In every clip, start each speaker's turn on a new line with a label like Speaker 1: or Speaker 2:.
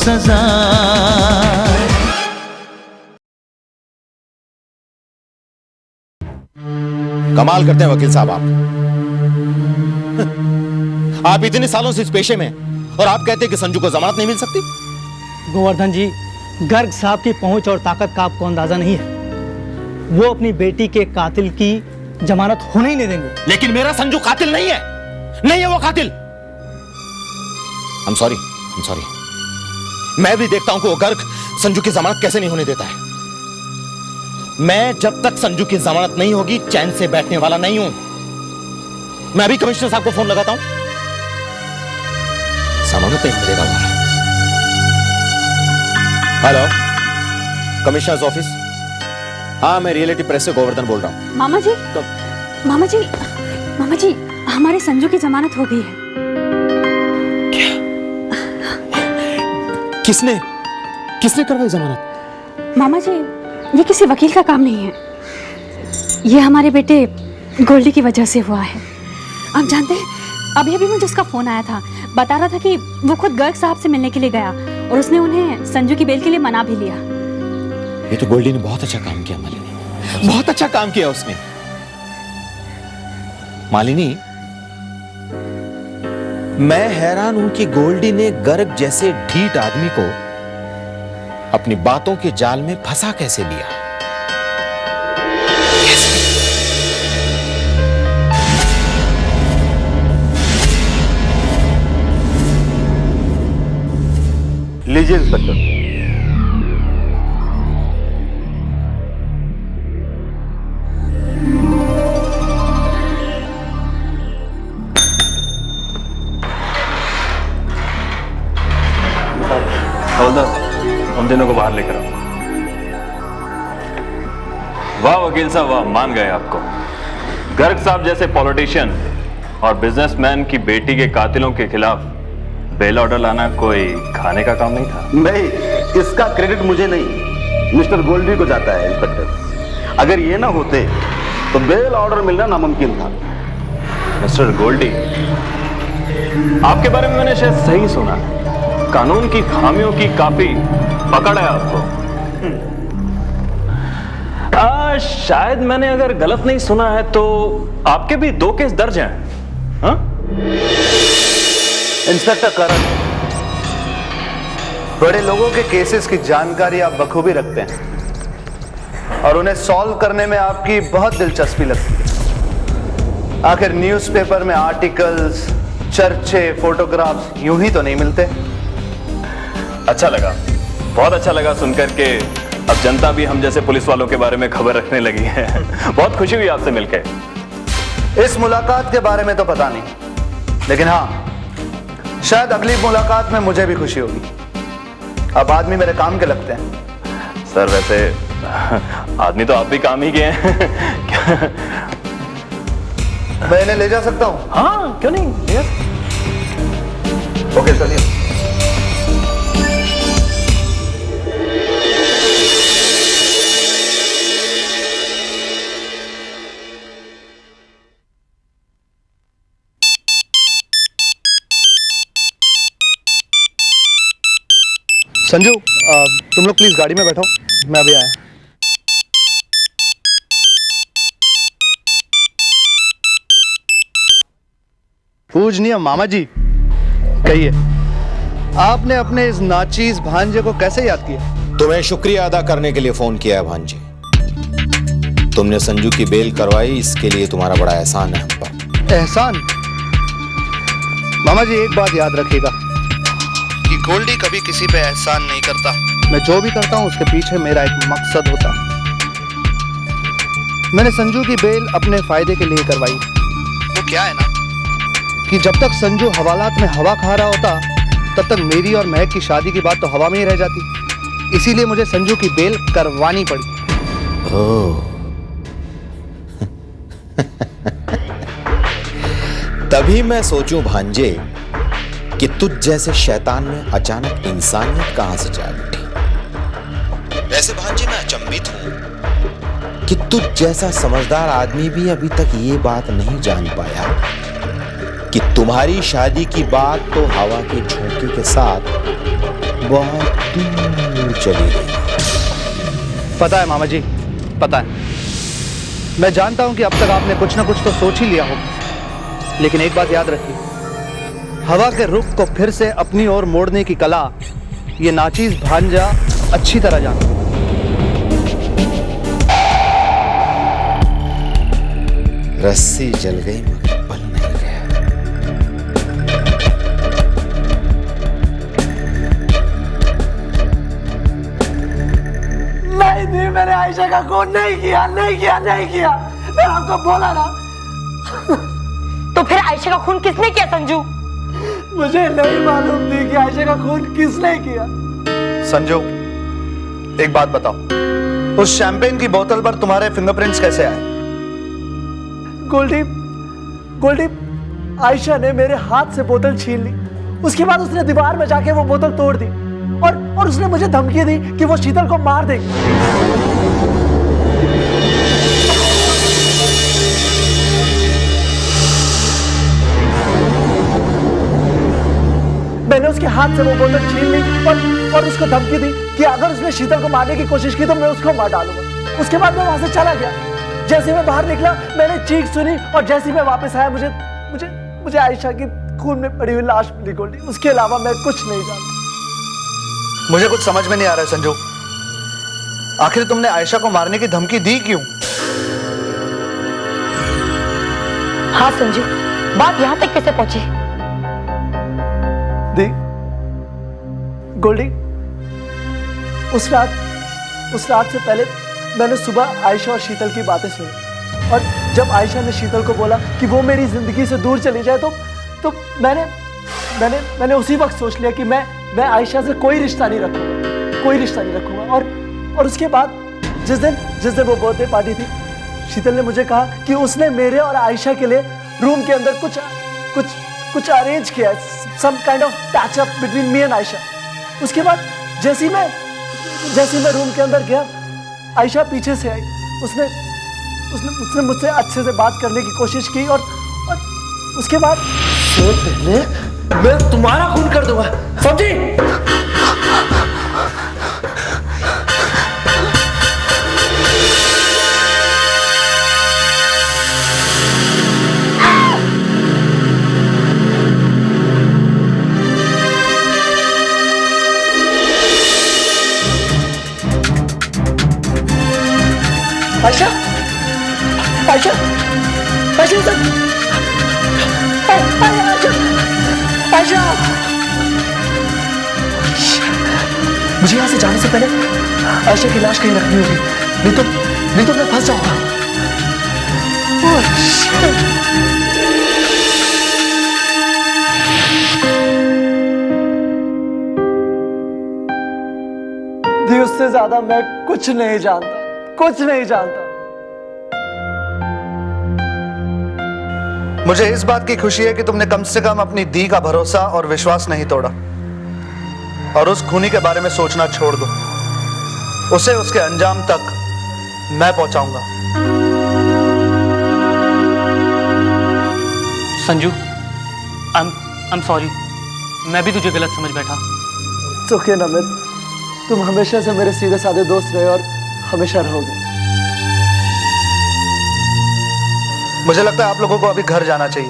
Speaker 1: सजा।
Speaker 2: कमाल करते हैं वकील साहब आप इतने सालों से इस पेशे में और आप कहते हैं कि संजू को जमानत नहीं मिल सकती।
Speaker 3: गोवर्धन जी, गर्ग साहब की पहुंच और ताकत का आपको अंदाजा नहीं है। वो अपनी बेटी के कातिल की जमानत होने ही नहीं देंगे।
Speaker 2: लेकिन मेरा संजू कातिल नहीं है, नहीं है वो कातिल। I'm sorry, I'm sorry। मैं भी देखता हूं कि वो गर्ग संजू की जमानत कैसे नहीं होने देता है। मैं जब तक संजू की जमानत नहीं होगी चैन से बैठने वाला नहीं हूं। मैं अभी कमिश्नर साहब को फोन लगाता हूं। जमानत नहीं मिलेगा। Hello, commissioner office. हाँ, मैं रियलिटी प्रेस से गोवर्धन बोल रहा हूं।
Speaker 4: मामा जी, मामा जी, मामा जी, हमारे संजू की जमानत हो गई है।
Speaker 2: क्या? किसने किसने करवाई जमानत?
Speaker 4: मामा जी, ये किसी वकील का काम नहीं है। ये हमारे बेटे गोल्डी की वजह से हुआ है। आप जानते हैं, अभी अभी मुझे उसका फोन आया था, बता रहा था कि वो खुद गर्ग साहब से मिलने के लिए गया और उसने उन्हें संजू की बेल के लिए मना भी लिया।
Speaker 2: ये तो गोल्डी ने बहुत अच्छा काम किया मालिनी, बहुत अच्छा काम किया उसने। मालिनी, मैं हैरान हूं कि गोल्डी ने गर्ग जैसे ढीठ आदमी को अपनी बातों के जाल में फंसा कैसे लिया।
Speaker 5: लीजिए इंस्पेक्टर।
Speaker 6: उन दिनों को बाहर लेकर आओ। वाह वकील साहब वाह, मान गए आपको। गर्ग साहब जैसे पॉलिटिशियन और बिजनेसमैन की बेटी के कातिलों के खिलाफ बेल ऑर्डर लाना कोई खाने का काम नहीं था।
Speaker 5: नहीं, इसका क्रेडिट मुझे नहीं, मिस्टर गोल्डी को जाता है इंस्पेक्टर। अगर ये ना होते तो बेल ऑर्डर मिलना नामुमकिन था।
Speaker 6: मिस्टर गोल्डी, आपके बारे में मैंने शायद सही सुना है। कानून की खामियों की काफी पकड़ है आपको। शायद मैंने अगर गलत नहीं सुना है तो आपके भी 2 केस दर्ज हैं। हाँ?
Speaker 5: इंस्पेक्टर करण, बड़े लोगों के केसेस की जानकारी आप बखूबी रखते हैं और उन्हें सॉल्व करने में आपकी बहुत दिलचस्पी लगती है। आखिर न्यूज़पेपर में आर्टिकल्स, चर्चे, फोटोग्राफ्स यूं ही तो नहीं मिलते।
Speaker 6: अच्छा लगा, बहुत अच्छा लगा सुनकर के अब जनता भी हम जैसे पुलिस वालों के बारे में खबर रखने लगी है। बहुत खुशी हुई आपसे मिलकर।
Speaker 5: इस मुलाकात के बारे में तो पता नहीं, लेकिन हाँ, शायद अगली मुलाकात में मुझे भी खुशी होगी। अब आदमी मेरे काम के लगते हैं।
Speaker 6: सर वैसे आदमी तो आप भी काम ही किए हैं।
Speaker 5: मैं इन्हें ले जा सकता हूँ?
Speaker 6: हाँ, क्यों नहीं।
Speaker 5: ओके, चलिए। संजू, तुम लोग प्लीज गाड़ी में बैठो, मैं अभी आया। पूजनीय मामा जी, कहिए, आपने अपने इस नाचीज भांजे को कैसे याद किया?
Speaker 2: तुम्हें शुक्रिया अदा करने के लिए फोन किया है भांजे। तुमने संजू की बेल करवाई, इसके लिए तुम्हारा बड़ा एहसान है हम पर।
Speaker 5: एहसान? मामा जी, एक बात याद रखिएगा कि गोल्डी कभी किसी पे एहसान नहीं करता। मैं जो भी करता हूँ उसके पीछे मेरा एक मकसद होता है। मैंने संजू की बेल अपने फायदे के लिए करवाई। वो क्या है ना कि जब तक संजू हवालात में हवा खा रहा होता तब तक मेरी और महक की शादी की बात तो हवा में ही रह जाती। इसीलिए मुझे संजू की बेल करवानी पड़ी।
Speaker 2: ओह। तभी मैं सोचूं भांजे कि तुझ जैसे शैतान में अचानक इंसानियत कहां से जा बैठी। वैसे भांजे मैं अचंभित हूं कि तुझ जैसा समझदार आदमी भी अभी तक ये बात नहीं जान पाया कि तुम्हारी शादी की बात तो हवा के झोंके के साथ बहुत दूर चली गई।
Speaker 5: पता है मामा जी, पता है। मैं जानता हूं कि अब तक आपने कुछ ना कुछ तो सोच ही लिया होगा, लेकिन एक बात याद रखिए, हवा के रुख को फिर से अपनी ओर मोड़ने की कला ये नाचीज भांजा अच्छी तरह जानता है।
Speaker 2: रस्सी जल गई मगर बल नहीं गया।
Speaker 1: नहीं, मैंने आयशा का खून नहीं किया। मैंने आपको बोला ना।
Speaker 7: तो फिर आयशा का खून किसने किया संजू?
Speaker 1: मुझे नहीं मालूम थी कि आयशा का खून किसने किया।
Speaker 5: संजू, एक बात बताओ, उस शैंपेन की बोतल पर तुम्हारे फिंगरप्रिंट्स कैसे आए?
Speaker 1: गोल्डी, आयशा ने मेरे हाथ से बोतल छीन ली। उसके बाद उसने दीवार में जाके वो बोतल तोड़ दी और उसने मुझे धमकी दी कि वो शीतल को मार देगी। मैंने उसके हाथ से वो बोतल छीन ली और उसको धमकी दी कि अगर उसने शीतल को मारने की कोशिश की तो मैं उसको मार डालूंगा। उसके बाद मैं वहां से चला गया। जैसे मैं बाहर निकला, मैंने चीख सुनी और जैसे मैं वापस आया, मुझे आयशा की खून में पड़ी हुई लाश मिली गोल्डी। उसके अलावा मैं कुछ नहीं जानता।
Speaker 5: मुझे कुछ समझ में नहीं आ रहा है संजू, आखिर तुमने आयशा को मारने की धमकी दी क्यों?
Speaker 7: हाँ संजू, बात यहाँ तक कैसे पहुंची?
Speaker 1: दी गोल्डी, उस रात से पहले मैंने सुबह आयशा और शीतल की बातें सुनी और जब आयशा ने शीतल को बोला कि वो मेरी जिंदगी से दूर चली जाए तो मैंने उसी वक्त सोच लिया कि मैं आयशा से कोई रिश्ता नहीं रखूंगा। और उसके बाद जिस दिन वो बर्थडे पार्टी थी, शीतल ने मुझे कहा कि उसने मेरे और आयशा के लिए रूम के अंदर कुछ अरेंज किया, some kind of patch up between me and Ayesha. उसके बाद जैसे ही मैं रूम के अंदर गया, आयशा पीछे से आई। उसने मुझसे अच्छे से बात करने की कोशिश की और उसके बाद
Speaker 8: तो पहले मैं तुम्हारा खून कर दूंगा, समझी?
Speaker 1: आयशा मुझे यहाँ से जाने से पहले आयशा की लाश कहीं रखनी होगी, नहीं तो मैं फंस जाऊंगा। दी, उससे ज्यादा मैं कुछ नहीं जानता।
Speaker 5: मुझे इस बात की खुशी है कि तुमने कम से कम अपनी दी का भरोसा और विश्वास नहीं तोड़ा और उस खूनी के बारे में सोचना छोड़ दो। उसे उसके अंजाम तक मैं पहुंचाऊंगा।
Speaker 3: संजू, I'm सॉरी, मैं भी तुझे गलत समझ बैठा।
Speaker 1: ओके नमित, तुम हमेशा से मेरे सीधे साधे दोस्त रहे और हमेशा रहोगे।
Speaker 5: मुझे लगता है आप लोगों को अभी घर जाना चाहिए।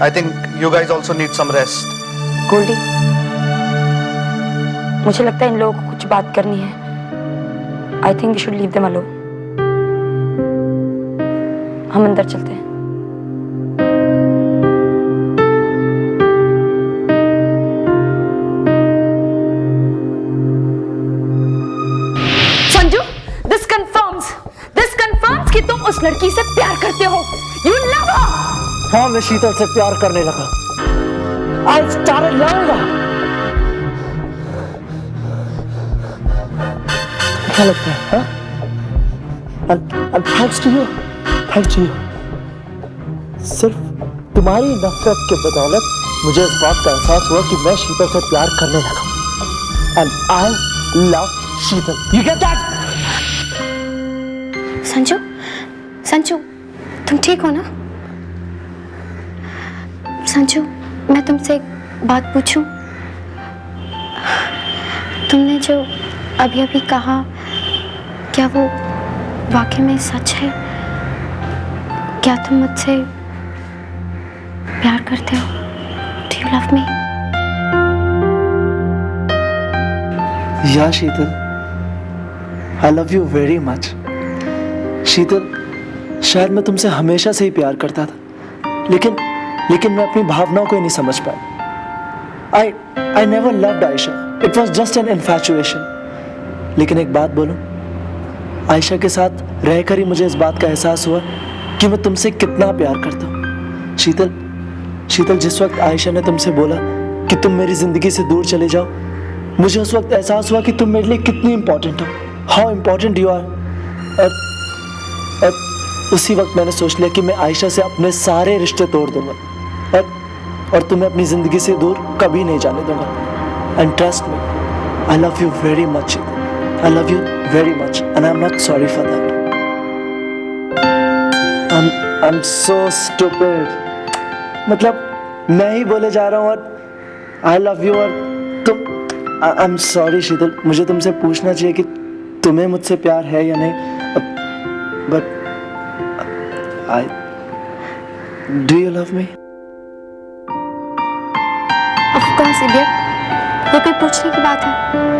Speaker 5: I think you guys also need some rest.
Speaker 7: Goldie, मुझे लगता है इन लोगों को कुछ बात करनी है। I think we should leave them alone. हम अंदर चलते हैं। संजू, दिस कंफर्म्स कि तुम उस लड़की से प्यार करते हो। You love her।
Speaker 1: हाँ, मैं शीतल से प्यार करने लगा। I started loving her। क्या लगता है, हाँ? And thanks to you, सिर्फ तुम्हारी नफरत के बदौलत मुझे इस बात का एहसास हुआ कि मैं शीतल से प्यार करने लगा। And I love Sheetal. You get that?
Speaker 4: Sanju, तुम ठीक हो ना? संजू, मैं तुमसे एक बात पूछूं?
Speaker 9: तुमने जो अभी अभी कहा, क्या वो वाकई में सच है? क्या तुम मुझसे प्यार करते हो? Do you love me?
Speaker 1: या Sheetal, I love you very much. Sheetal, शायद मैं तुमसे हमेशा से ही प्यार करता था, लेकिन मैं अपनी भावनाओं को ही नहीं समझ पाया। I never loved Aisha. It was just an infatuation. लेकिन एक बात बोलूं, आयशा के साथ रहकर ही मुझे इस बात का एहसास हुआ कि मैं तुमसे कितना प्यार करता हूँ। शीतल, जिस वक्त आयशा ने तुमसे बोला कि तुम मेरी जिंदगी से दूर चले जाओ, मुझे उस वक्त एहसास हुआ कि तुम मेरे लिए कितनी इंपॉर्टेंट हो, हाउ इम्पोर्टेंट यू आर। और उसी वक्त मैंने सोच लिया कि मैं आयशा से अपने सारे रिश्ते तोड़ दूंगा और तुम्हें अपनी जिंदगी से दूर कभी नहीं जाने दूंगा। And trust me, I love you very much. I love you very much and I am not sorry for that. I am so stupid. मतलब मैं ही बोले जा रहा हूँ और आई लव यू और तुम। आई एम सॉरी शीतल, मुझे तुमसे पूछना चाहिए कि तुम्हें मुझसे प्यार है या नहीं, but I do you love me?
Speaker 9: Of course, idiot. ये कोई पूछने की बात है?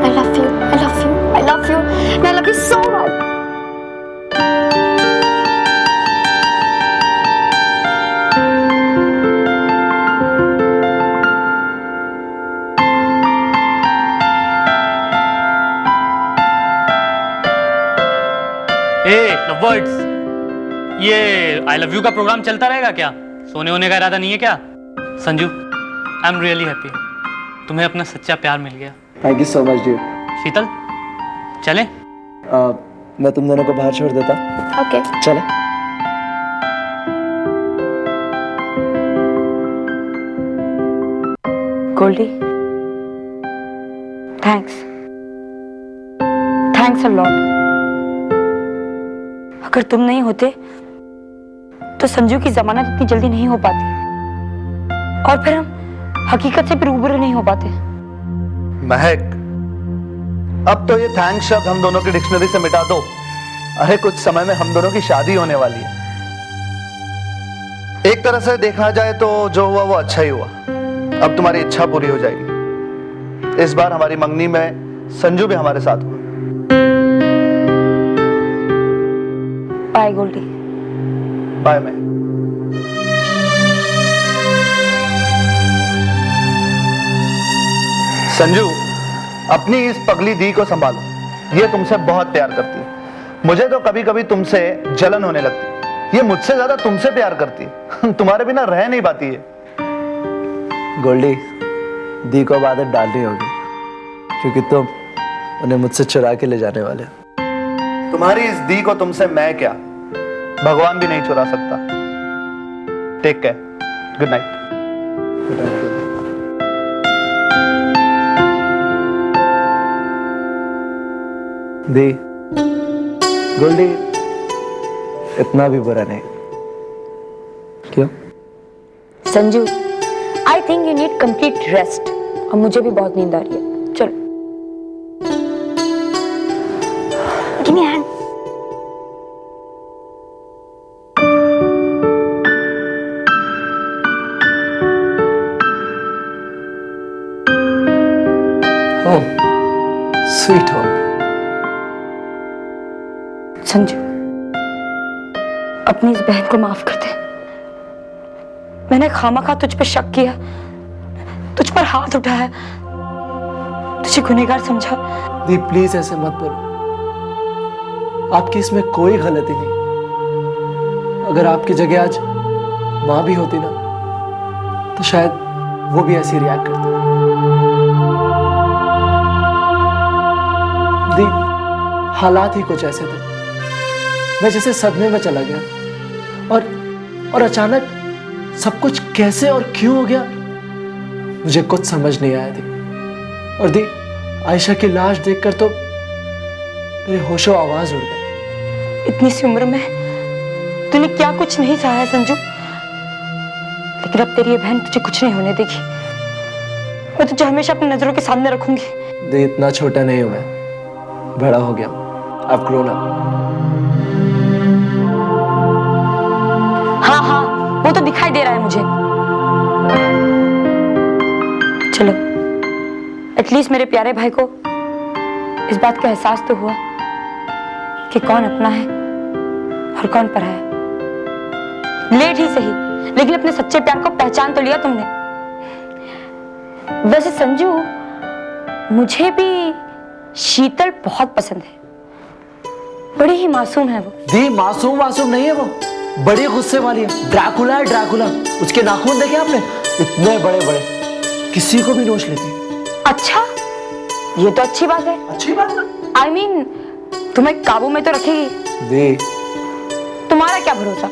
Speaker 9: I love you, I love you, I love you, and I love you so much.
Speaker 3: लवर्ड्स, ये आई लव यू का प्रोग्राम चलता रहेगा क्या? सोने होने का इरादा नहीं है क्या? Sanju, I am really happy, तुम्हें अपना सच्चा प्यार मिल गया।
Speaker 1: Thank you so much dear.
Speaker 3: Sheetal, चलें?
Speaker 1: मैं तुम दोनों को बाहर छोड़ देता हूँ।
Speaker 9: Okay.
Speaker 1: चले।
Speaker 7: Goldie, thanks a lot. अगर तुम नहीं होते तो संजू की जमानत इतनी जल्दी नहीं हो पाती और फिर हम हकीकत से रूबरू नहीं हो पाते।
Speaker 5: महक, अब तो ये थैंक्स शब्द हम दोनों की डिक्शनरी से मिटा दो। अरे कुछ समय में हम दोनों की शादी होने वाली है। एक तरह से देखा जाए तो जो हुआ वो अच्छा ही हुआ। अब तुम्हारी इच्छा पूरी हो जाएगी। इस बार हमारी मंगनी में संजू भी हमारे साथ हुआ।
Speaker 7: बाय गोल्डी।
Speaker 5: बाय मैं। संजू, अपनी इस पगली दी को संभालो। ये तुमसे बहुत प्यार करती है। मुझे तो कभी कभी तुमसे जलन होने लगती। ये मुझसे ज्यादा तुमसे प्यार करती है। तुम्हारे बिना रह नहीं पाती है।
Speaker 1: गोल्डी, दी को अब आदत डालनी होगी क्योंकि तुम उन्हें मुझसे चुरा के ले जाने वाले हो।
Speaker 5: तुम्हारी इस दी को तुमसे मैं क्या, भगवान भी नहीं चुरा सकता। Take care. Good night.
Speaker 1: दी, गोल्डी इतना भी बुरा नहीं। क्यों?
Speaker 7: Sanju, I think you need complete rest और मुझे भी बहुत नींद आ रही है। चलो। Give me hand.
Speaker 1: Home, sweet home.
Speaker 7: Sanju, अपनी इस बहन को माफ कर दे। मैंने खामखा तुझ पर शक किया, तुझ पर हाथ उठाया, तुझे गुनहगार समझा।
Speaker 1: दी प्लीज ऐसे मत बोलो। आपकी इसमें कोई गलती नहीं। अगर आपकी जगह आज माँ भी होती ना तो शायद वो भी ऐसी रिएक्ट करती। दी, हालात ही कुछ ऐसे थे। मैं जैसे सदमे में चला गया और अचानक सब कुछ कैसे और क्यों हो गया मुझे कुछ समझ नहीं आया थी। और दी, आयशा की लाश देखकर तो मेरे होशो आवाज उड़ गई।
Speaker 7: इतनी सी उम्र में तूने क्या कुछ नहीं सहा है संजू, लेकिन अब तेरी ये बहन तुझे कुछ नहीं होने देगी। मैं तुझे हमेशा अपनी नजरों के सामने रखूंगी।
Speaker 1: दी, इतना छोटा नहीं हूं मैं, बड़ा हो गया। I've grown up.
Speaker 7: हाँ हाँ, वो तो दिखाई दे रहा है मुझे। चलो, एटलीस्ट मेरे प्यारे भाई को इस बात का एहसास तो हुआ कि कौन अपना है और कौन पराया है। लेट ही सही, लेकिन अपने सच्चे प्यार को पहचान तो लिया तुमने। वैसे संजू, मुझे भी शीतल बहुत पसंद है। बड़ी ही मासूम है वो।
Speaker 1: दी, मासूम नहीं है वो, बड़ी गुस्से वाली है। ड्रैकुला है, ड्रैकुला। उसके नाखून देखे आपने? इतने बड़े बड़े, किसी को भी नोच लेती।
Speaker 7: अच्छा, ये तो अच्छी बात है।
Speaker 1: अच्छी बात है।
Speaker 7: I mean, तुम्हें काबू में तो रखेगी।
Speaker 1: दी,
Speaker 7: तुम्हारा क्या भरोसा,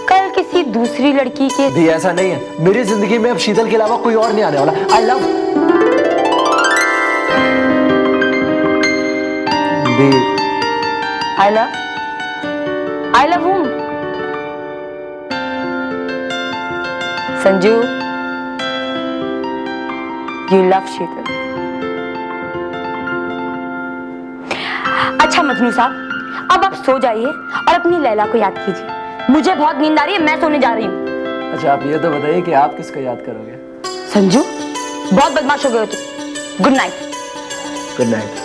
Speaker 7: कल किसी दूसरी लड़की के।
Speaker 1: दी, ऐसा नहीं है। मेरी जिंदगी में अब शीतल के अलावा कोई और नहीं आने वाला। I love the.
Speaker 7: I love whom? Sanju, you love शीतल। अच्छा मजनू साहब, अब आप सो जाइए और अपनी लैला को याद कीजिए। मुझे बहुत नींद आ रही है, मैं सोने जा रही हूँ।
Speaker 1: अच्छा, आप ये तो बताइए कि आप किसको याद करोगे?
Speaker 7: संजू, बहुत बदमाश हो गए हो तुम। Good night.
Speaker 1: Good night.